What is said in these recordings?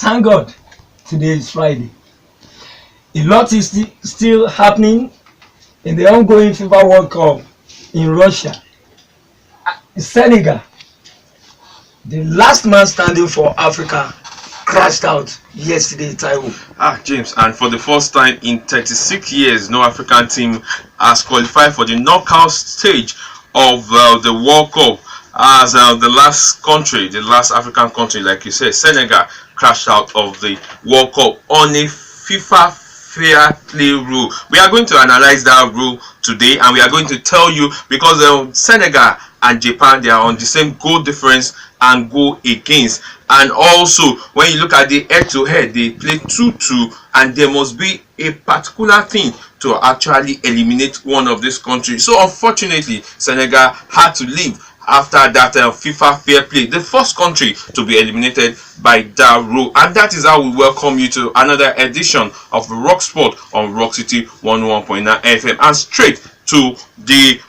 Thank God, today is Friday. A lot is still happening in the ongoing FIFA World Cup in Russia. Senegal, the last man standing for Africa, crashed out yesterday, Taiwo. James, and for the first time in 36 years, no African team has qualified for the knockout stage of the World Cup, as the last African country, like you said, Senegal, crashed out of the World Cup on a FIFA fair play rule. We are going to analyze that rule today, and we are going to tell you, because Senegal and Japan, they are on the same goal difference and goal against. And also, when you look at the head-to-head, they play 2-2, and there must be a particular thing to actually eliminate one of these countries. So unfortunately, Senegal had to leave after that FIFA fair play, the first country to be eliminated by that rule. And that is how we welcome you to another edition of Rock Sport on Rock City 101.9 FM, and straight to the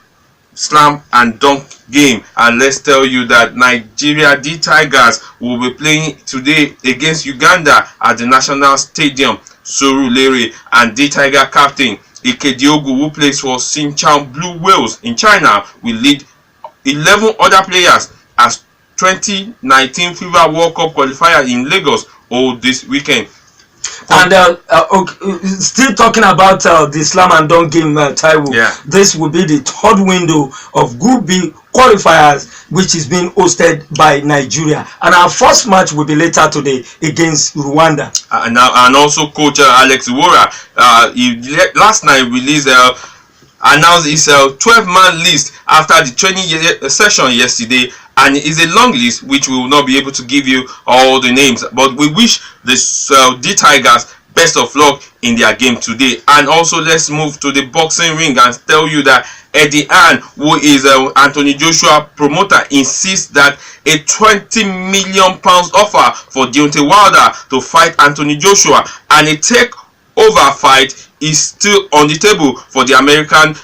slam and dunk game. And let's tell you that Nigeria D Tigers will be playing today against Uganda at the National Stadium, Surulere, and D Tiger captain Ike Diogu, who plays for Xinjiang Blue Whales in China, will lead 11 other players as 2019 FIFA World Cup qualifier in Lagos hold this weekend. And still talking about the slam and dunk game, Taiwo. Yeah. This will be the third window of Group B qualifiers, which is being hosted by Nigeria. And our first match will be later today against Rwanda. And also Coach Alex Iwora, last night announced his 12-man list after the training session yesterday, and it's a long list which we will not be able to give you all the names, but we wish the D Tigers best of luck in their game today. And also, let's move to the boxing ring and tell you that Eddie Hearn, who is Anthony Joshua promoter, insists that a £20 million offer for Deontay Wilder to fight Anthony Joshua and a takeover fight is still on the table for the American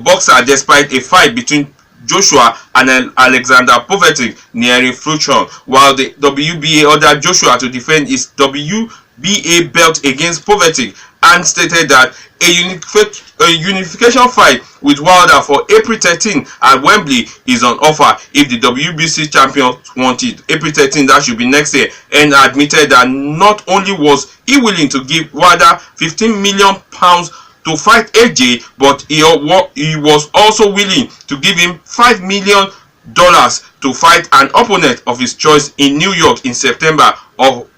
boxer, despite a fight between Joshua and Alexander Povetkin nearing fruition, while the WBA ordered Joshua to defend his WBA belt against Povetkin and stated that a unification fight with Wilder for April 13 at Wembley is on offer if the WBC champion wants it. April 13, that should be next year, and admitted that not only was he willing to give Wilder £15 million to fight AJ, but he was also willing to give him $5 million to fight an opponent of his choice in New York in September or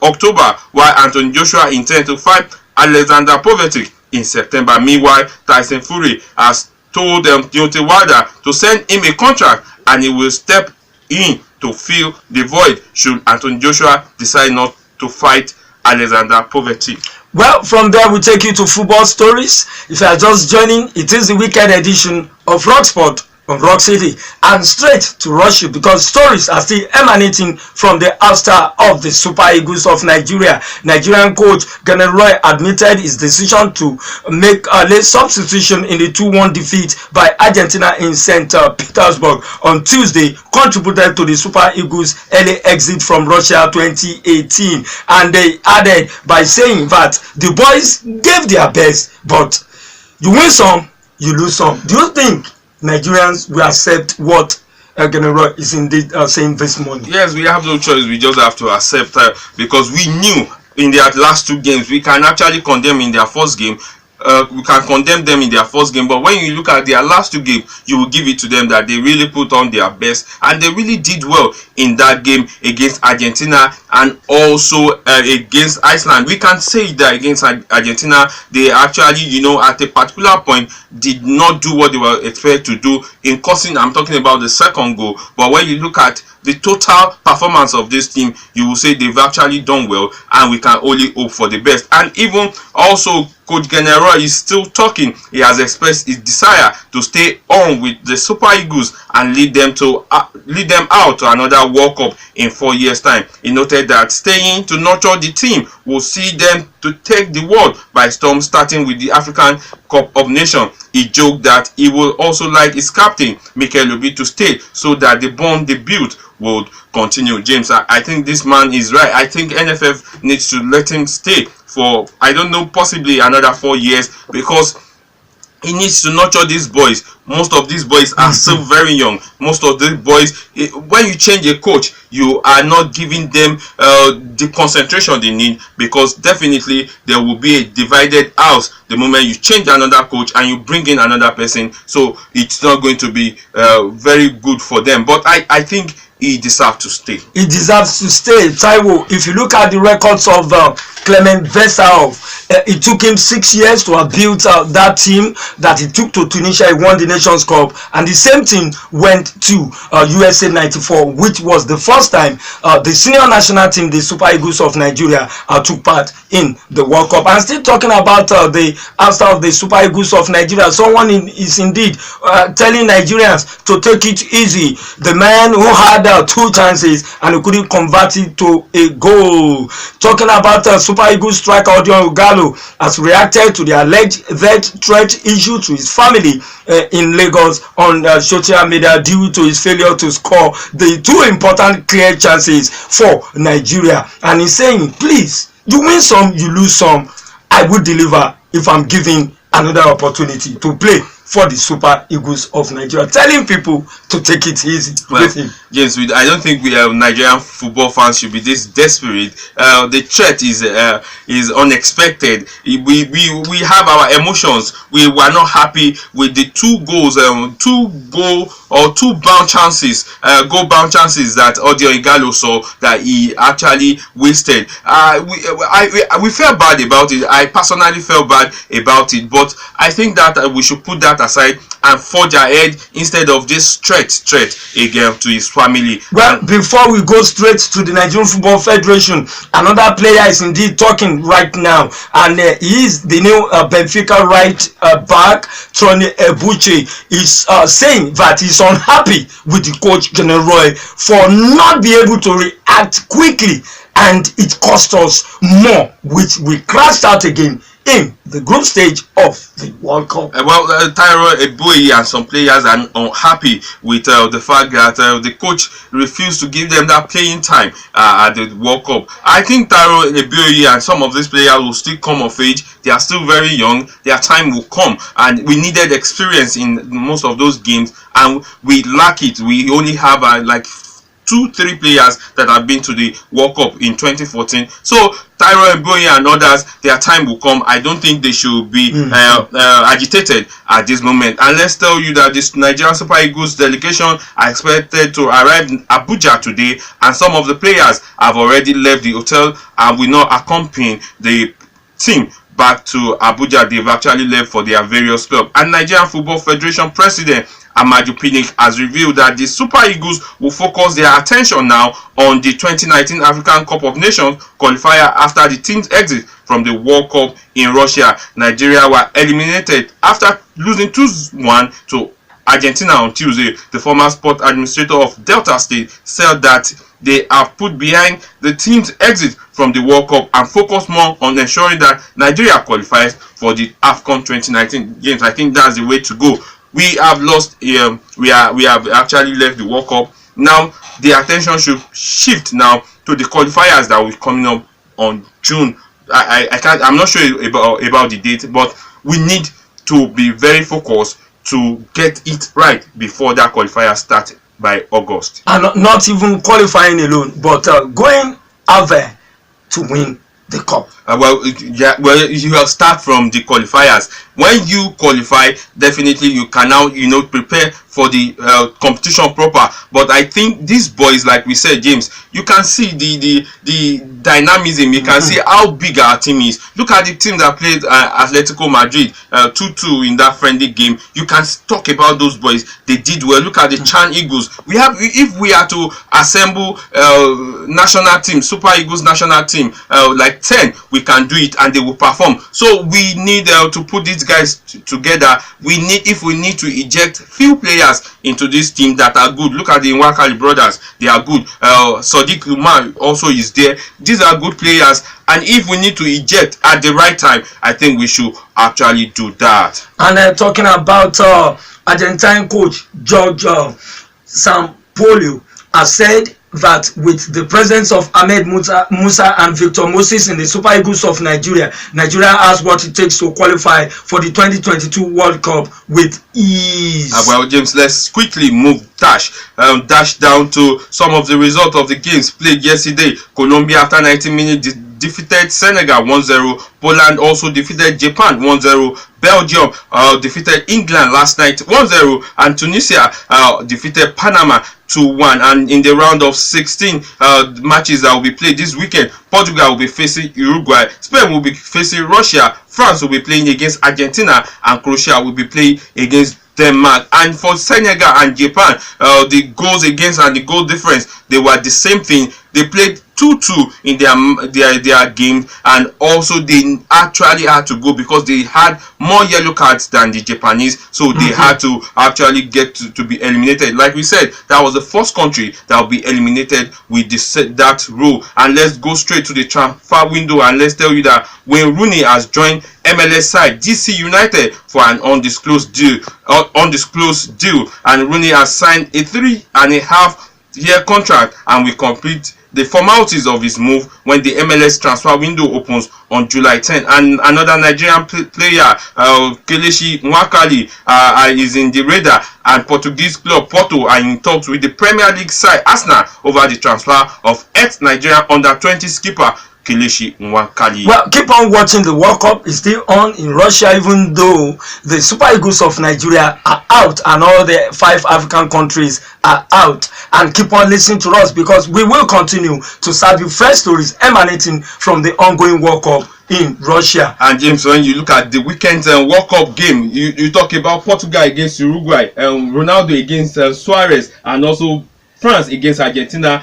October, while Anthony Joshua intends to fight Alexander Povetkin in September. Meanwhile, Tyson Fury has told Deontay Wilder to send him a contract, and he will step in to fill the void should Anthony Joshua decide not to fight Alexander Povetkin. Well, from there we take you to football stories. If you are just joining, it is the weekend edition of Rock Sport on Rock City, and straight to Russia, because stories are still emanating from the outstar of the Super Eagles of Nigeria. Nigerian coach Gane Roy admitted his decision to make a late substitution in the 2-1 defeat by Argentina in St. Petersburg on Tuesday contributed to the Super Eagles' early exit from Russia 2018. And they added by saying that the boys gave their best, but you win some, you lose some. Do you think Nigerians will accept what Gane Roy is indeed saying this morning? Yes, we have no choice. We just have to accept because we knew in their last two games we can actually condemn in their first game. We can condemn them in their first game, but when you look at their last two games, you will give it to them that they really put on their best, and they really did well in that game against Argentina and also against Iceland. We can say that against Argentina, they actually, at a particular point did not do what they were expected to do in causing, I'm talking about the second goal. But when you look at the total performance of this team, you will say they've actually done well, and we can only hope for the best. And even also Coach General is still talking. He has expressed his desire to stay on with the Super Eagles and lead them out to another World Cup in 4 years' time. He noted that staying to nurture the team will see them to take the world by storm, starting with the African Cup of Nations. He joked that he would also like his captain Mikel Obi to stay so that the bond they built would continue. James, I think this man is right. I think NFF needs to let him stay for, I don't know, possibly another 4 years, because he needs to nurture these boys. Most of these boys are still very young. Most of the boys, when you change a coach, you are not giving them the concentration they need, because definitely there will be a divided house the moment you change another coach and you bring in another person. So it's not going to be very good for them. But I think he deserves to stay. He deserves to stay. Taiwo, if you look at the records of Clement Vesaov, it took him 6 years to have built that team that he took to Tunisia. He won the Nations Cup, and the same team went to USA 94, which was the first time the senior national team, the Super Eagles of Nigeria, took part in the World Cup. And still talking about the after of the Super Eagles of Nigeria, someone is indeed telling Nigerians to take it easy. The man who had 2 chances and he couldn't convert it to a goal. Talking about Super Eagles striker Odion Igalo has reacted to the alleged death threat issue to his family in Lagos on social media due to his failure to score the 2 important clear chances for Nigeria. And he's saying, please, you win some, you lose some. I will deliver if I'm given another opportunity to play for the Super Eagles of Nigeria, telling people to take it easy with him. James, I don't think we Nigerian football fans should be this desperate. The threat is unexpected. We have our emotions. We were not happy with the 2 goals, 2 bound chances, goal bound chances that Odion Igalo saw that he actually wasted. We felt bad about it. I personally felt bad about it, but I think that we should put that aside and forge ahead instead of this threat again to his family. Well, before we go straight to the Nigerian Football Federation, another player is indeed talking right now, and he is the new Benfica right back, Tony Ebuche. Is saying that he's unhappy with the coach General for not being able to react quickly, and it cost us more, which we crashed out again in the group stage of the World Cup. Taiwo Ebuoyi and some players are unhappy with the fact that the coach refused to give them that playing time at the World Cup. I think Taiwo Ebuoyi and some of these players will still come of age. They are still very young. Their time will come, and we needed experience in most of those games, and we lack it. We only have like 2-3 players that have been to the World Cup in 2014. So Taiwo Ebuoyi and others, their time will come. I don't think they should be agitated at this moment. And let's tell you that this Nigerian Super Eagles delegation are expected to arrive in Abuja today, and some of the players have already left the hotel and will not accompany the team back to Abuja. They've actually left for their various clubs. And Nigerian Football Federation President Amaju Pinnick has revealed that the Super Eagles will focus their attention now on the 2019 African Cup of Nations qualifier after the team's exit from the World Cup in Russia. Nigeria were eliminated after losing 2-1 to Argentina on Tuesday. The former sport administrator of Delta State said that they have put behind the team's exit from the World Cup and focus more on ensuring that Nigeria qualifies for the AFCON 2019 games. I think that's the way to go. We have lost. We have actually left the World Cup. Now the attention should shift now to the qualifiers that will be coming up on June. I'm not sure about the date, but we need to be very focused to get it right before that qualifier starts by August. And not even qualifying alone, but going out there to win the cup. You have start from the qualifiers. When you qualify, definitely you can now prepare for the competition proper. But I think these boys, like we said, James, you can see the dynamism. You can see how big our team is. Look at the team that played Atletico Madrid 2-2 in that friendly game. You can talk about those boys. They did well. Look at the Chan Eagles. If we are to assemble national team, Super Eagles national team, like like 10, we can do it and they will perform. So we need to put these guys together. If we need to eject few players into this team that are good. Look at the Nwakali brothers, they are good. Sadiq Umar also is there. These are good players, and if we need to eject at the right time, I think we should actually do that. And talking about Argentine coach George Sampaoli has said that with the presence of Ahmed Musa and Victor Moses in the Super Eagles of Nigeria has what it takes to qualify for the 2022 World Cup with ease. Well, James, let's quickly dash down to some of the results of the games played yesterday. Colombia, after 90 minutes, defeated Senegal 1-0. Poland also defeated Japan 1-0. Belgium defeated England last night 1-0, and Tunisia defeated Panama 2-1. And in the round of 16 matches that will be played this weekend, Portugal will be facing Uruguay, Spain will be facing Russia, France will be playing against Argentina, and Croatia will be playing against Denmark. And for Senegal and Japan, the goals against and the goal difference, they were the same thing. They played 2-2 in their game, and also they actually had to go because they had more yellow cards than the Japanese, so they had to actually get to be eliminated. Like we said, that was the first country that will be eliminated with that rule. And let's go straight to the transfer window, and let's tell you that Wayne Rooney has joined MLS side DC United for an undisclosed deal, and Rooney has signed a 3.5-year contract and will complete the formalities of his move when the MLS transfer window opens on July 10. And another Nigerian player, Kelechi Nwakali, is in the radar, and Portuguese club Porto are in talks with the Premier League side Arsenal over the transfer of ex-Nigerian under-20 skipper Kelechi Nwakali. Well, keep on watching. The World Cup is still on in Russia, even though the Super Eagles of Nigeria are out and all the 5 African countries are out. And keep on listening to us, because we will continue to serve you fresh stories emanating from the ongoing World Cup in Russia. And James, when you look at the weekend World Cup game, you talk about Portugal against Uruguay, Ronaldo against Suarez, and also France against Argentina,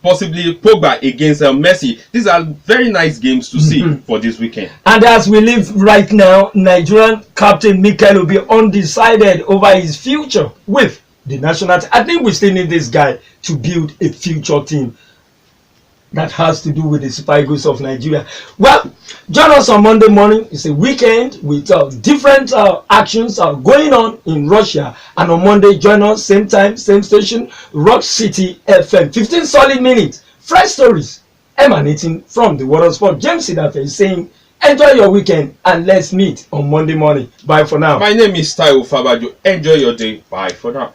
possibly Pogba against Messi. These are very nice games to see for this weekend. And as we live right now, Nigerian captain Mikel will be undecided over his future with the national team. I think we still need this guy to build a future team that has to do with the Super Eagles of Nigeria. Well, join us on Monday morning. It's a weekend with different actions going on in Russia. And on Monday, join us, same time, same station, Rock City FM. 15 solid minutes, fresh stories emanating from the world of sport. James Edafe is saying, enjoy your weekend and let's meet on Monday morning. Bye for now. My name is Taiwo Fabajo. Enjoy your day. Bye for now.